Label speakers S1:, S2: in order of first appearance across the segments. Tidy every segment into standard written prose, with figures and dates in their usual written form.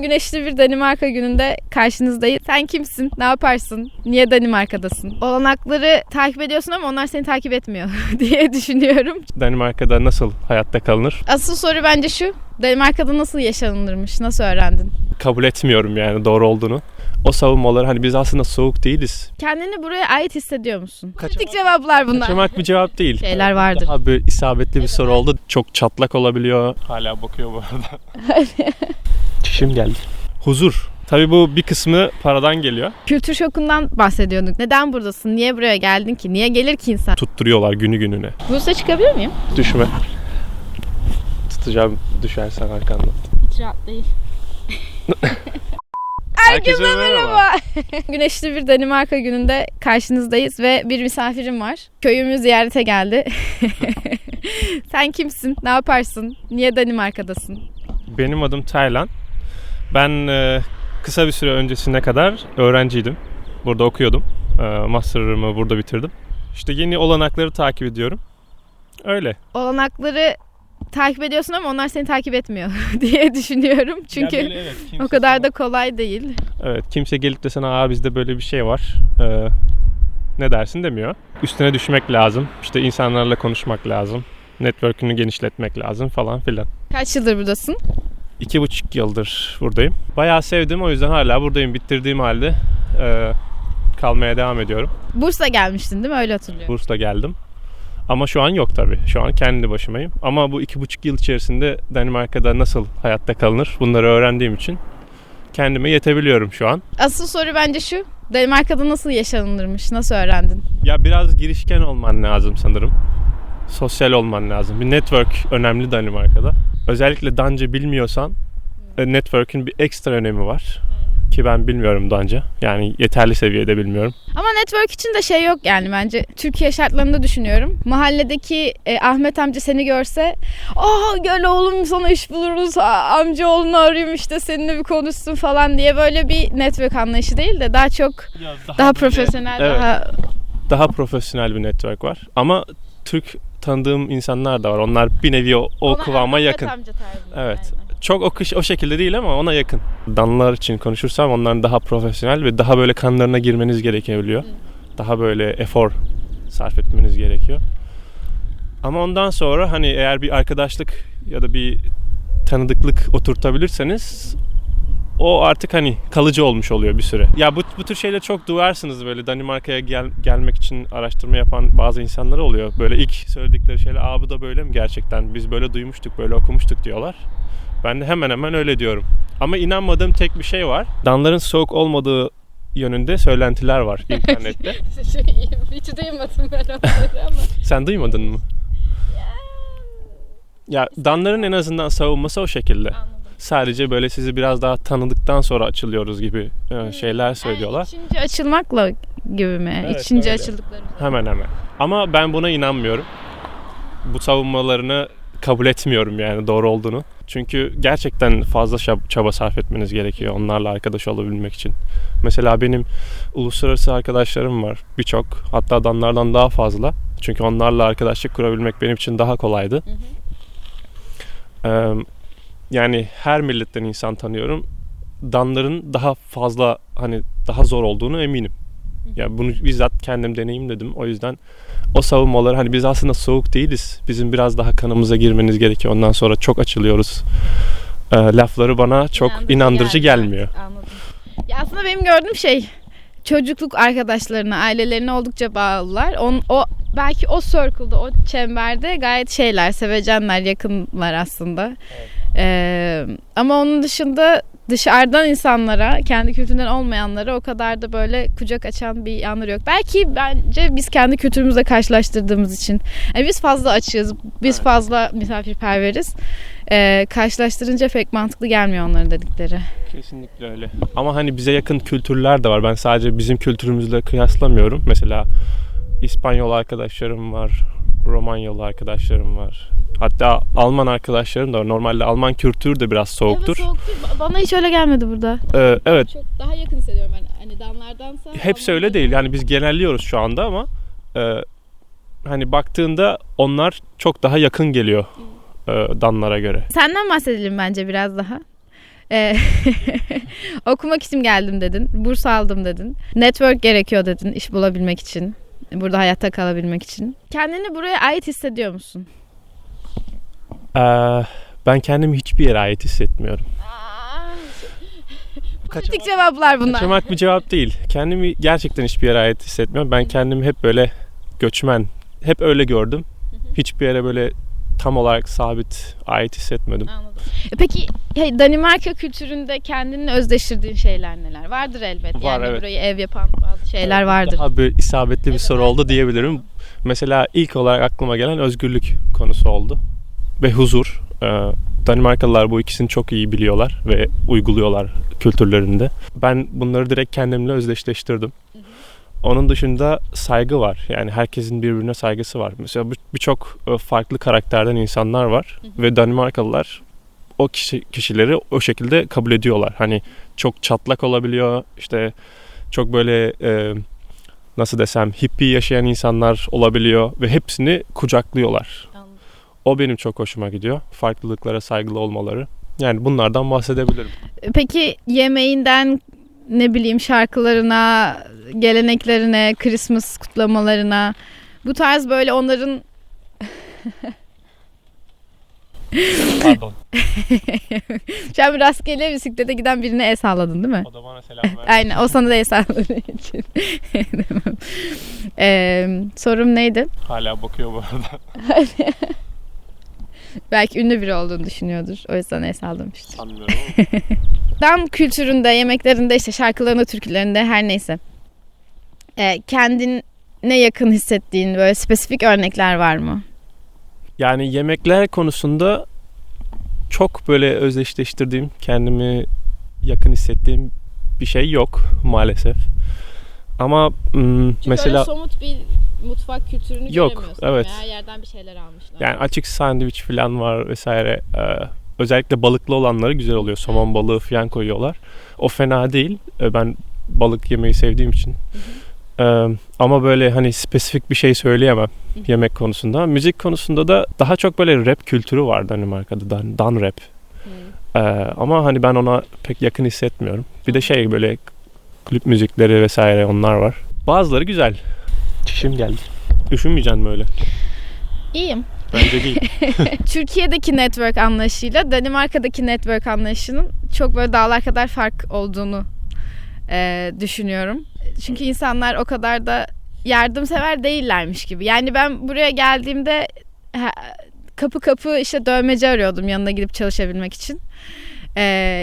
S1: Güneşli bir Danimarka gününde karşınızdayız. Sen kimsin? Ne yaparsın? Niye Danimarka'dasın? Olanakları takip ediyorsun ama onlar seni takip etmiyor diye düşünüyorum.
S2: Danimarka'da nasıl hayatta kalınır?
S1: Asıl soru bence şu. Danimarka'da nasıl yaşanılırmış? Nasıl öğrendin?
S2: Kabul etmiyorum yani doğru olduğunu. O savunmaları hani biz aslında soğuk değiliz.
S1: Kendini buraya ait hissediyor musun? Kritik cevaplar bunlar.
S2: Kaçamak bir cevap değil.
S1: Şeyler vardır.
S2: Daha bir isabetli bir soru oldu. Çok çatlak olabiliyor. Hala bakıyor bu arada. Çişim geldi. Huzur. Tabii bu bir kısmı paradan geliyor.
S1: Kültür şokundan bahsediyorduk. Neden buradasın? Niye buraya geldin ki? Niye gelir ki insan?
S2: Tutturuyorlar günü gününe.
S1: Bursa'ya çıkabilir miyim?
S2: Düşme. Tutacağım düşersen arkandan.
S1: Hiç rahat değil.
S2: Herkese merhaba.
S1: Güneşli bir Danimarka gününde karşınızdayız ve bir misafirim var. Köyümü ziyarete geldi. Sen kimsin? Ne yaparsın? Niye Danimarka'dasın?
S2: Benim adım Taylan. Ben kısa bir süre öncesine kadar öğrenciydim. Burada okuyordum. Master'ımı burada bitirdim. İşte yeni olanakları takip ediyorum. Öyle.
S1: Olanakları takip ediyorsun ama onlar seni takip etmiyor diye düşünüyorum. Çünkü
S2: böyle, evet,
S1: o kadar da kolay değil.
S2: Evet, kimse gelip de sana bizde böyle bir şey var. Ne dersin demiyor. Üstüne düşmek lazım. İşte insanlarla konuşmak lazım. Network'ünü genişletmek lazım falan filan.
S1: Kaç yıldır buradasın?
S2: 2,5 yıldır buradayım. Bayağı sevdim, o yüzden hala buradayım. Bitirdiğim halde kalmaya devam ediyorum.
S1: Burs'a gelmiştin değil mi? Öyle hatırlıyorum.
S2: Burs'ta geldim. Ama şu an yok tabii. Şu an kendi başımayım. Ama bu 2,5 yıl içerisinde Danimarka'da nasıl hayatta kalınır bunları öğrendiğim için kendime yetebiliyorum şu an.
S1: Asıl soru bence şu. Danimarka'da nasıl yaşanılırmış? Nasıl öğrendin?
S2: Ya biraz girişken olman lazım sanırım. Sosyal olman lazım. Bir network önemli Danimarka'da. Özellikle Danca bilmiyorsan network'ün bir ekstra önemi var. Ki ben bilmiyorum Danca. Yani yeterli seviyede bilmiyorum.
S1: Ama network için de şey yok yani bence. Türkiye şartlarında düşünüyorum. Mahalledeki Ahmet amca seni görse gel oğlum sana iş buluruz. Amca oğlunu arayayım işte seninle bir konuşsun falan diye böyle bir network anlayışı değil de daha çok daha profesyonel,
S2: evet, daha profesyonel bir network var. Ama Türk tanıdığım insanlar da var. Onlar bir nevi o kıvama yakın. Evet. Yani. Çok o şekilde değil ama ona yakın. Danlılar için konuşursam onlar daha profesyonel ve daha böyle kanlarına girmeniz gerekebiliyor. Daha böyle efor sarf etmeniz gerekiyor. Ama ondan sonra hani eğer bir arkadaşlık ya da bir tanıdıklık oturtabilirseniz o artık hani kalıcı olmuş oluyor bir süre. Ya bu tür şeyleri çok duyarsınız böyle Danimarka'ya gelmek için araştırma yapan bazı insanlar oluyor. Böyle ilk söyledikleri şeyler bu da böyle mi gerçekten? Biz böyle duymuştuk, böyle okumuştuk diyorlar. Ben de hemen hemen öyle diyorum. Ama inanmadığım tek bir şey var. Danların soğuk olmadığı yönünde söylentiler var internette.
S1: Hiç duymadım ben onları ama.
S2: Sen duymadın mı? Ya Danların en azından savunması o şekilde. Anladım. Sadece böyle sizi biraz daha tanıdıktan sonra açılıyoruz gibi şeyler söylüyorlar.
S1: Yani içince açılmakla gibi mi?
S2: Evet,
S1: içince
S2: öyle.
S1: açıldıkları.
S2: Hemen hemen. Ama ben buna inanmıyorum. Bu savunmalarını kabul etmiyorum yani doğru olduğunu. Çünkü gerçekten fazla çaba sarf etmeniz gerekiyor onlarla arkadaş olabilmek için. Mesela benim uluslararası arkadaşlarım var birçok. Hatta Danlardan daha fazla. Çünkü onlarla arkadaşlık kurabilmek benim için daha kolaydı. Yani her milletten insan tanıyorum. Danların daha fazla hani daha zor olduğunu eminim. Yani bunu bizzat kendim deneyimledim. O yüzden o savunmaları hani biz aslında soğuk değiliz. Bizim biraz daha kanımıza girmeniz gerekiyor. Ondan sonra çok açılıyoruz. Lafları bana çok inandırıcı gelmiyor.
S1: Anladım. Ya aslında benim gördüğüm çocukluk arkadaşlarına, ailelerine oldukça bağlılar. O belki o circle'da, o çemberde gayet sevecenler, yakınlar aslında. Evet. Ama onun dışında dışarıdan insanlara, kendi kültüründen olmayanlara o kadar da böyle kucak açan bir yanları yok. Belki bence biz kendi kültürümüzle karşılaştırdığımız için. Yani biz fazla açığız, biz fazla misafirperveriz. Karşılaştırınca pek mantıklı gelmiyor onların dedikleri.
S2: Kesinlikle öyle. Ama hani bize yakın kültürler de var. Ben sadece bizim kültürümüzle kıyaslamıyorum. Mesela İspanyol arkadaşlarım var, Romanyalı arkadaşlarım var. Hatta Alman arkadaşlarım da var. Normalde Alman kültürü de biraz soğuktur.
S1: Evet, soğuktur. Bana hiç öyle gelmedi burada.
S2: Evet.
S1: Çok daha yakın hissediyorum ben. Hani Danlardansa.
S2: Hepsi öyle değil. Yani biz genelliyoruz şu anda ama hani baktığında onlar çok daha yakın geliyor Danlara göre.
S1: Senden bahsedelim bence biraz daha. Okumak için geldim dedin. Burs aldım dedin. Network gerekiyor dedin iş bulabilmek için. Burada hayatta kalabilmek için. Kendini buraya ait hissediyor musun?
S2: Ben kendimi hiçbir yere ait hissetmiyorum.
S1: Politik cevaplar bunlar.
S2: Kaçamak bir cevap değil. Kendimi gerçekten hiçbir yere ait hissetmiyorum. Ben kendimi hep böyle göçmen, hep öyle gördüm. Hiçbir yere böyle tam olarak sabit ait hissetmedim.
S1: Anladım. Peki Danimarka kültüründe kendini özdeştirdiğin şeyler neler? Vardır elbet.
S2: Var,
S1: yani
S2: evet.
S1: burayı ev yapan bazı şeyler vardır.
S2: Daha bir isabetli bir soru oldu diyebilirim. Mesela ilk olarak aklıma gelen özgürlük konusu oldu. Ve huzur. Danimarkalılar bu ikisini çok iyi biliyorlar ve uyguluyorlar kültürlerinde. Ben bunları direkt kendimle özdeşleştirdim. Onun dışında saygı var. Yani herkesin birbirine saygısı var. Mesela birçok farklı karakterden insanlar var. Ve Danimarkalılar o kişileri o şekilde kabul ediyorlar. Hani çok çatlak olabiliyor. İşte çok böyle nasıl desem hippie yaşayan insanlar olabiliyor. Ve hepsini kucaklıyorlar. O benim çok hoşuma gidiyor. Farklılıklara saygılı olmaları. Yani bunlardan bahsedebilirim.
S1: Peki yemeğinden ne bileyim şarkılarına, geleneklerine, Christmas kutlamalarına bu tarz böyle onların
S2: Pardon.
S1: Şu an rastgele bisiklete giden birine el salladın değil mi?
S2: O da bana selam verdi.
S1: Aynen o sana da el salladığı için. Sorum neydi?
S2: Hala bakıyor bu arada.
S1: Belki ünlü biri olduğunu düşünüyordur. O yüzden el sallamıştır.
S2: Sanmıyorum ama.
S1: Dan kültüründe, yemeklerinde, işte şarkılarında, türkülerinde her neyse. Kendine yakın hissettiğin böyle spesifik örnekler var mı?
S2: Yani yemekler konusunda çok böyle özdeşleştirdiğim, kendimi yakın hissettiğim bir şey yok maalesef. Ama mesela
S1: böyle somut bir mutfak kültürünü
S2: yok,
S1: göremiyorsun.
S2: evet.
S1: Her yerden bir şeyler almışlar.
S2: Yani açık sandviç falan var vesaire. Özellikle balıklı olanları güzel oluyor. Somon balığı falan koyuyorlar. O fena değil. Ben balık yemeyi sevdiğim için. Ama böyle hani spesifik bir şey söyleyemem yemek konusunda. Müzik konusunda da daha çok böyle rap kültürü var Danimarka'da. Dan rap. Ama hani ben ona pek yakın hissetmiyorum. Bir de şey böyle klip müzikleri vesaire onlar var. Bazıları güzel. Çişim geldi. Üşümeyeceksin mi öyle?
S1: İyiyim.
S2: Bence değil.
S1: Türkiye'deki network anlayışıyla Danimarka'daki network anlayışının çok böyle dağlar kadar fark olduğunu düşünüyorum. Çünkü insanlar o kadar da yardımsever değillermiş gibi. Yani ben buraya geldiğimde kapı kapı işte dövmeci arıyordum yanına gidip çalışabilmek için.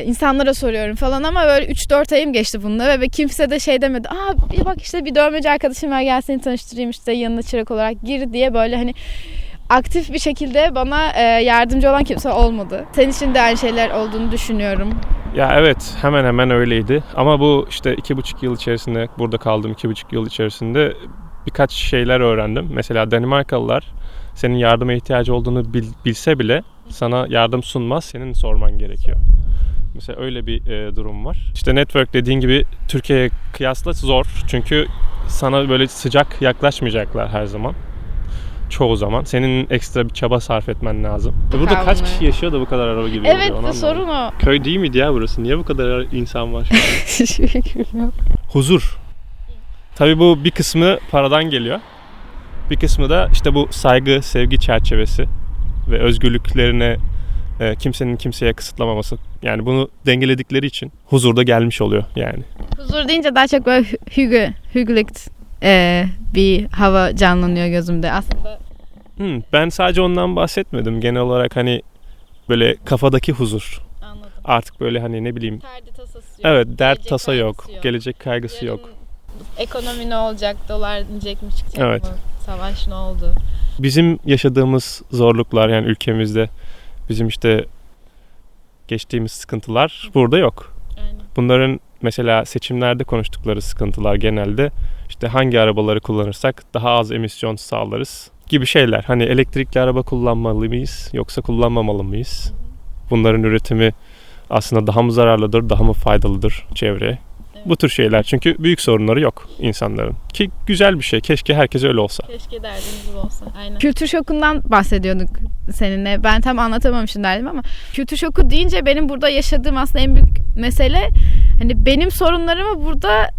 S1: İnsanlara soruyorum falan ama böyle 3-4 ayım geçti bununla ve kimse de şey demedi. Bir bak işte bir dövmeci arkadaşım var gel seni tanıştırayım işte yanına çırak olarak gir diye böyle hani aktif bir şekilde bana yardımcı olan kimse olmadı. Senin için de aynı şeyler olduğunu düşünüyorum.
S2: Ya evet hemen hemen öyleydi ama bu işte 2,5 yıl içerisinde burada kaldım 2,5 yıl içerisinde birkaç şeyler öğrendim. Mesela Danimarkalılar senin yardıma ihtiyacı olduğunu bilse bile sana yardım sunmaz, senin sorman gerekiyor. Mesela öyle bir durum var. İşte network dediğin gibi Türkiye'ye kıyasla zor çünkü sana böyle sıcak yaklaşmayacaklar her zaman. Çoğu zaman. Senin ekstra bir çaba sarf etmen lazım. Burada kaç kişi yaşıyor da bu kadar araba geliyor?
S1: Evet sorun o.
S2: Köy değil miydi ya burası? Niye bu kadar insan var şu an? Huzur. Tabii bu bir kısmı paradan geliyor. Bir kısmı da işte bu saygı, sevgi çerçevesi ve özgürlüklerine kimsenin kimseye kısıtlamaması. Yani bunu dengeledikleri için huzur da gelmiş oluyor yani. Huzur
S1: deyince daha çok böyle hügelikt bir hava canlanıyor gözümde aslında.
S2: Ben sadece ondan bahsetmedim. Genel olarak hani böyle kafadaki huzur.
S1: Anladım.
S2: Artık böyle hani ne bileyim.
S1: Derdi tasası yok.
S2: Evet, dert tasa yok. Gelecek kaygısı
S1: yarın
S2: yok.
S1: Ekonomi ne olacak? Dolar inecek mi çıkacak
S2: evet.
S1: mı? Savaş ne oldu?
S2: Bizim yaşadığımız zorluklar yani ülkemizde bizim işte geçtiğimiz sıkıntılar burada yok.
S1: Aynen.
S2: Bunların mesela seçimlerde konuştukları sıkıntılar genelde işte hangi arabaları kullanırsak daha az emisyon sağlarız gibi şeyler. Hani elektrikli araba kullanmalı mıyız yoksa kullanmamalı mıyız? Bunların üretimi aslında daha mı zararlıdır, daha mı faydalıdır çevreye?
S1: Evet.
S2: bu tür şeyler. Çünkü büyük sorunları yok insanların. Ki güzel bir şey. Keşke herkes öyle olsa.
S1: Keşke derdimiz bu olsa. Aynen. Kültür şokundan bahsediyorduk seninle. Ben tam anlatamamışım derdim ama kültür şoku deyince benim burada yaşadığım aslında en büyük mesele, hani benim sorunlarımı burada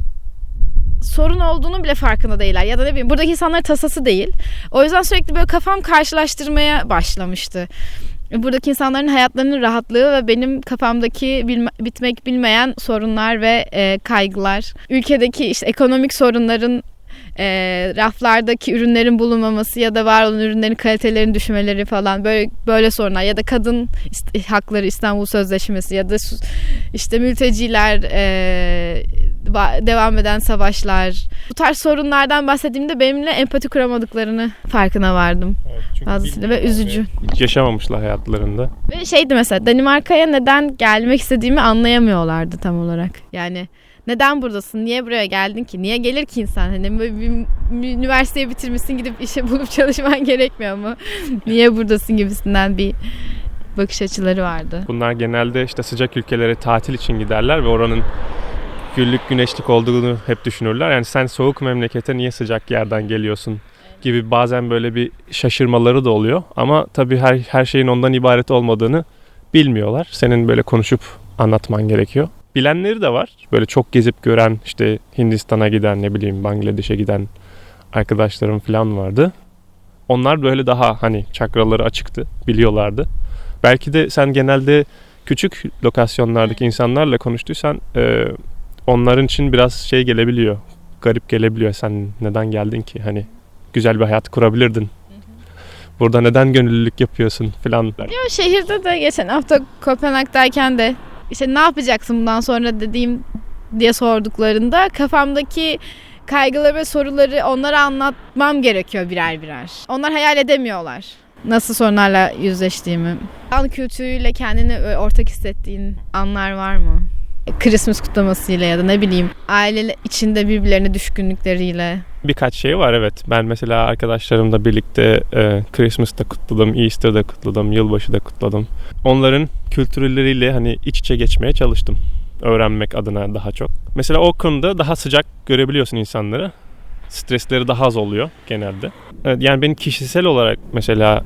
S1: sorun olduğunu bile farkında değiller. Ya da ne bileyim, buradaki insanların tasası değil. O yüzden sürekli böyle kafam karşılaştırmaya başlamıştı. Buradaki insanların hayatlarının rahatlığı ve benim kafamdaki bitmek bilmeyen sorunlar ve kaygılar. Ülkedeki işte ekonomik sorunların, raflardaki ürünlerin bulunmaması ya da var olan ürünlerin kalitelerinin düşmeleri falan, böyle sorunlar, ya da kadın hakları, İstanbul Sözleşmesi ya da işte mülteciler, devam eden savaşlar. Bu tarz sorunlardan bahsettiğimde benimle empati kuramadıklarını farkına vardım. Evet, fazlasıyla ve üzücü.
S2: Hiç yaşamamışlar hayatlarında.
S1: Ve şeydi mesela, Danimarka'ya neden gelmek istediğimi anlayamıyorlardı tam olarak. Yani neden buradasın? Niye buraya geldin ki? Niye gelir ki insan? Hani böyle bir üniversiteyi bitirmişsin, gidip işe bulup çalışman gerekmiyor mu? Niye buradasın gibisinden bir bakış açıları vardı.
S2: Bunlar genelde işte sıcak ülkelere tatil için giderler ve oranın güllük güneşlik olduğunu hep düşünürler. Yani sen soğuk memlekete niye sıcak yerden geliyorsun gibi bazen böyle bir şaşırmaları da oluyor. Ama tabii her şeyin ondan ibaret olmadığını bilmiyorlar. Senin böyle konuşup anlatman gerekiyor. Bilenleri de var. Böyle çok gezip gören, işte Hindistan'a giden, ne bileyim Bangladeş'e giden arkadaşlarım falan vardı. Onlar böyle daha hani çakraları açıktı, biliyorlardı. Belki de sen genelde küçük lokasyonlardaki insanlarla konuştuysan onların için biraz şey gelebiliyor, garip gelebiliyor. Sen neden geldin ki? Hani güzel bir hayat kurabilirdin. Burada neden gönüllülük yapıyorsun falan.
S1: Ya şehirde de geçen hafta Kopenhag'dayken de işte ne yapacaksın bundan sonra diye sorduklarında kafamdaki kaygıları ve soruları onlara anlatmam gerekiyor birer birer. Onlar hayal edemiyorlar nasıl sorunlarla yüzleştiğimi. An kültürüyle kendini ortak hissettiğin anlar var mı? Christmas kutlamasıyla ya da ne bileyim aile içinde birbirlerine düşkünlükleriyle.
S2: Birkaç şey var, evet. Ben mesela arkadaşlarımla birlikte Christmas'ta kutladım, Easter'da kutladım, yılbaşı da kutladım. Onların kültürleriyle hani iç içe geçmeye çalıştım. Öğrenmek adına daha çok. Mesela o konuda daha sıcak görebiliyorsun insanları. Stresleri daha az oluyor genelde. Yani benim kişisel olarak mesela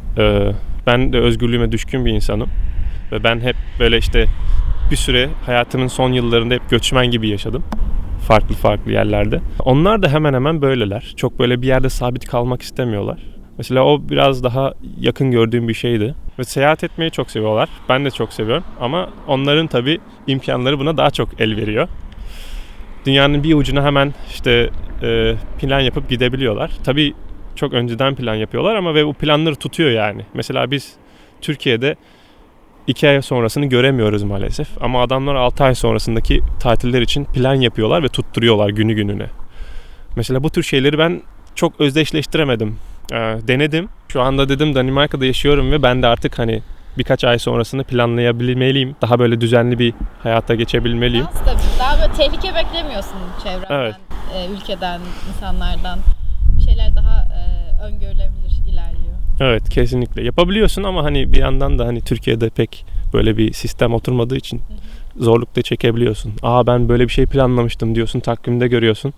S2: ben de özgürlüğüme düşkün bir insanım. Ve ben hep böyle işte bir süre hayatımın son yıllarında hep göçmen gibi yaşadım. Farklı yerlerde. Onlar da hemen hemen böyleler. Çok böyle bir yerde sabit kalmak istemiyorlar. Mesela o biraz daha yakın gördüğüm bir şeydi. Ve seyahat etmeyi çok seviyorlar. Ben de çok seviyorum. Ama onların tabii imkanları buna daha çok el veriyor. Dünyanın bir ucuna hemen işte plan yapıp gidebiliyorlar. Tabii çok önceden plan yapıyorlar ama ve bu planları tutuyor yani. Mesela biz Türkiye'de 2 ay sonrasını göremiyoruz maalesef. Ama adamlar 6 ay sonrasındaki tatiller için plan yapıyorlar ve tutturuyorlar günü gününe. Mesela bu tür şeyleri ben çok özdeşleştiremedim. Denedim. Şu anda dedim Danimarka'da yaşıyorum ve ben de artık hani birkaç ay sonrasını planlayabilmeliyim. Daha böyle düzenli bir hayata geçebilmeliyim.
S1: Tabii. Daha böyle tehlike beklemiyorsun çevrenden,
S2: evet.
S1: Ülkeden, insanlardan. Bir şeyler daha öngörülebilir ilerliyor.
S2: Evet, kesinlikle. Yapabiliyorsun ama hani bir yandan da hani Türkiye'de pek böyle bir sistem oturmadığı için zorluk da çekebiliyorsun. Ben böyle bir şey planlamıştım diyorsun, takvimde görüyorsun.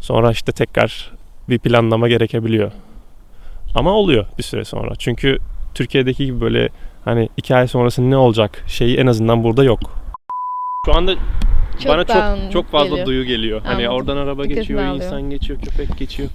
S2: Sonra işte tekrar bir planlama gerekebiliyor. Ama oluyor bir süre sonra. Çünkü Türkiye'deki gibi böyle hani 2 ay sonrası ne olacak şeyi en azından burada yok. Şu anda bana çok fazla geliyor. Duyu geliyor. Hani oradan araba geçiyor, insan geçiyor, köpek geçiyor